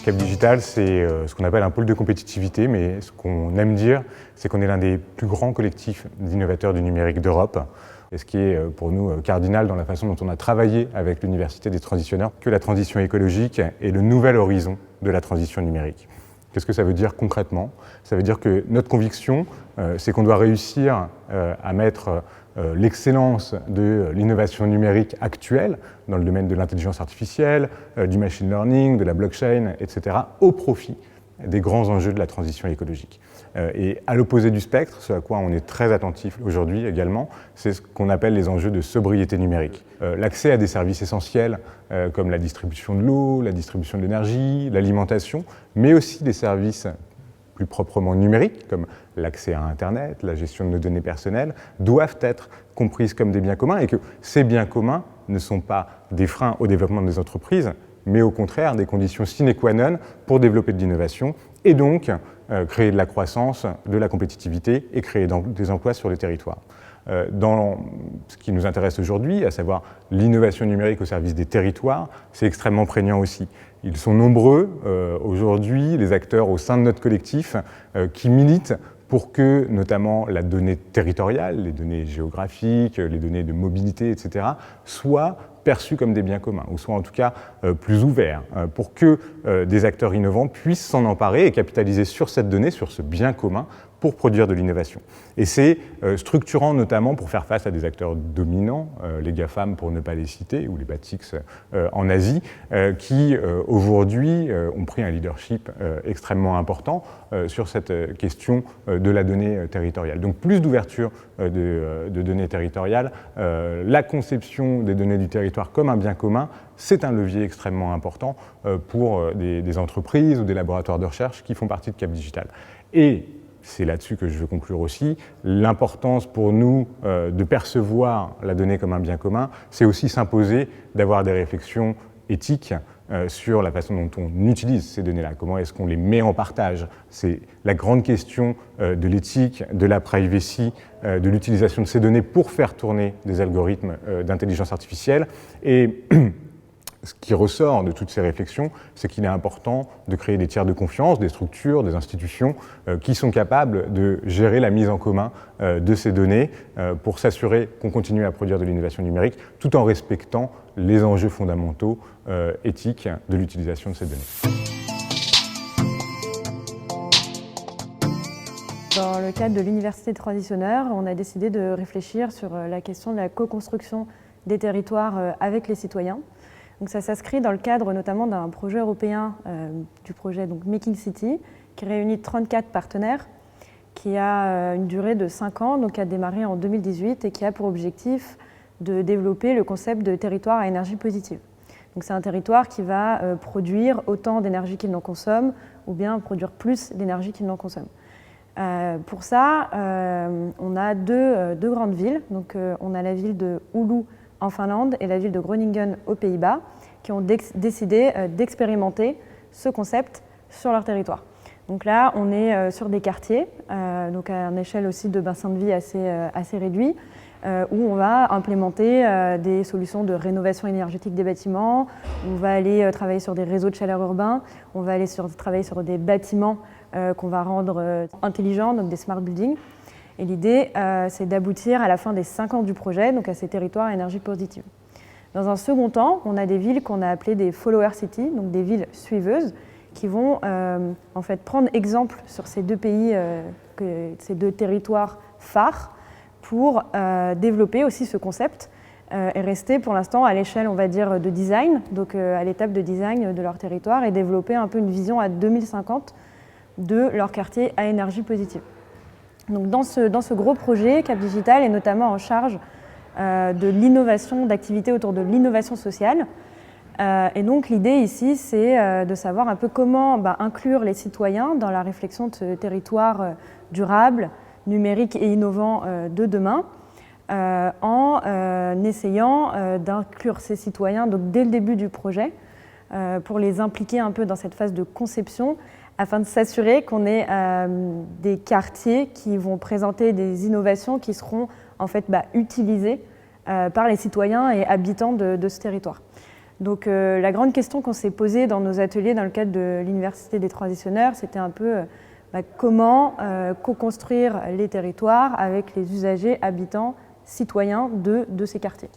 Cap Digital, c'est ce qu'on appelle un pôle de compétitivité, mais ce qu'on aime dire, c'est qu'on est l'un des plus grands collectifs d'innovateurs du numérique d'Europe. Et ce qui est pour nous cardinal dans la façon dont on a travaillé avec l'Université des Transitionneurs, que la transition écologique est le nouvel horizon de la transition numérique. Qu'est-ce que ça veut dire concrètement? Ça veut dire que notre conviction, c'est qu'on doit réussir à mettre l'excellence de l'innovation numérique actuelle dans le domaine de l'intelligence artificielle, du machine learning, de la blockchain, etc., au profit des grands enjeux de la transition écologique. Et à l'opposé du spectre, ce à quoi on est très attentif aujourd'hui également, c'est ce qu'on appelle les enjeux de sobriété numérique. L'accès à des services essentiels comme la distribution de l'eau, la distribution de l'énergie, l'alimentation, mais aussi des services plus proprement numériques, comme l'accès à Internet, la gestion de nos données personnelles, doivent être comprises comme des biens communs et que ces biens communs ne sont pas des freins au développement des entreprises, mais au contraire des conditions sine qua non pour développer de l'innovation et donc créer de la croissance, de la compétitivité et créer des emplois sur le territoire. Dans ce qui nous intéresse aujourd'hui, à savoir l'innovation numérique au service des territoires, c'est extrêmement prégnant aussi. Ils sont nombreux aujourd'hui, les acteurs au sein de notre collectif, qui militent pour que notamment la donnée territoriale, les données géographiques, les données de mobilité, etc., soient perçus comme des biens communs, ou soient en tout cas plus ouverts, pour que des acteurs innovants puissent s'en emparer et capitaliser sur cette donnée, sur ce bien commun, pour produire de l'innovation. Et c'est structurant notamment pour faire face à des acteurs dominants, les GAFAM pour ne pas les citer, ou les BATX en Asie, qui aujourd'hui ont pris un leadership extrêmement important sur cette question de la donnée territoriale. Donc plus d'ouverture de données territoriales, la conception des données du territoire comme un bien commun, c'est un levier extrêmement important pour des entreprises ou des laboratoires de recherche qui font partie de Cap Digital. Et c'est là-dessus que je veux conclure aussi, l'importance pour nous de percevoir la donnée comme un bien commun, c'est aussi s'imposer d'avoir des réflexions éthiques sur la façon dont on utilise ces données-là, comment est-ce qu'on les met en partage. C'est la grande question de l'éthique, de la privacy, de l'utilisation de ces données pour faire tourner des algorithmes d'intelligence artificielle. Et ce qui ressort de toutes ces réflexions, c'est qu'il est important de créer des tiers de confiance, des structures, des institutions qui sont capables de gérer la mise en commun de ces données pour s'assurer qu'on continue à produire de l'innovation numérique tout en respectant les enjeux fondamentaux éthiques de l'utilisation de ces données. Dans le cadre de l'Université des Transitionneurs, on a décidé de réfléchir sur la question de la co-construction des territoires avec les citoyens. Donc ça s'inscrit dans le cadre notamment d'un projet européen, du projet donc Making City, qui réunit 34 partenaires, qui a une durée de 5 ans, donc qui a démarré en 2018 et qui a pour objectif de développer le concept de territoire à énergie positive. Donc c'est un territoire qui va produire autant d'énergie qu'il n'en consomme ou bien produire plus d'énergie qu'il n'en consomme. Pour ça, on a deux grandes villes. Donc on a la ville de Oulu en Finlande et la ville de Groningen aux Pays-Bas qui ont décidé d'expérimenter ce concept sur leur territoire. Donc là, on est sur des quartiers, donc à une échelle aussi de bassin de vie assez réduit, où on va implémenter des solutions de rénovation énergétique des bâtiments, on va aller travailler sur des réseaux de chaleur urbains, on va aller travailler sur des bâtiments qu'on va rendre intelligents, donc des smart buildings. Et l'idée, c'est d'aboutir à la fin des 5 ans du projet, donc à ces territoires à énergie positive. Dans un second temps, on a des villes qu'on a appelées des follower cities, donc des villes suiveuses, qui vont en fait prendre exemple sur ces deux pays, ces deux territoires phares, pour développer aussi ce concept et rester pour l'instant à l'échelle, on va dire, de design, donc à l'étape de design de leur territoire et développer un peu une vision à 2050 de leur quartier à énergie positive. Donc dans ce gros projet, Cap Digital est notamment en charge de l'innovation, d'activités autour de l'innovation sociale. Et donc l'idée ici, c'est de savoir un peu comment inclure les citoyens dans la réflexion de ce territoire durable, numérique et innovant de demain, en essayant d'inclure ces citoyens donc, dès le début du projet pour les impliquer un peu dans cette phase de conception afin de s'assurer qu'on ait des quartiers qui vont présenter des innovations qui seront en fait utilisées par les citoyens et habitants de ce territoire. Donc la grande question qu'on s'est posée dans nos ateliers dans le cadre de l'Université des Transitionneurs, c'était un peu comment co-construire les territoires avec les usagers, habitants, citoyens de ces quartiers.